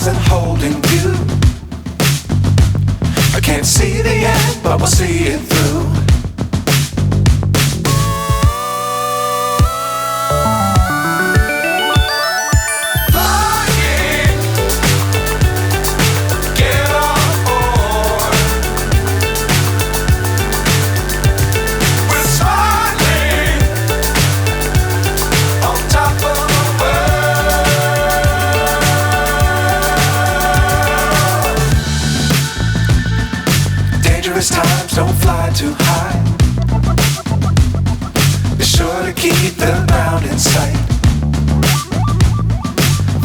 stars and holding you. I can't see the end, but we'll see it through. Times don't fly too high. Be sure to keep the ground in sight.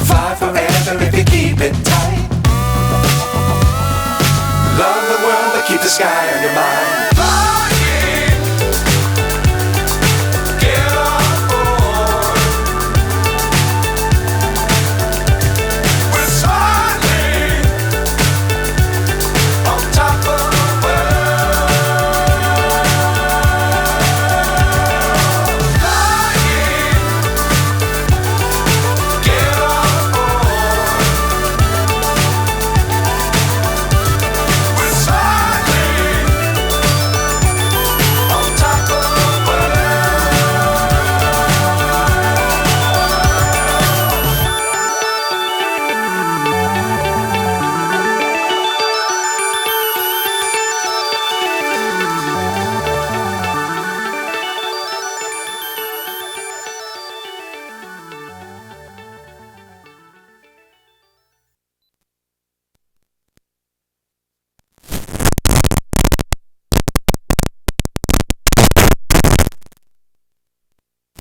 Fly forever if you keep it tight. Love the world but keep the sky on your mind.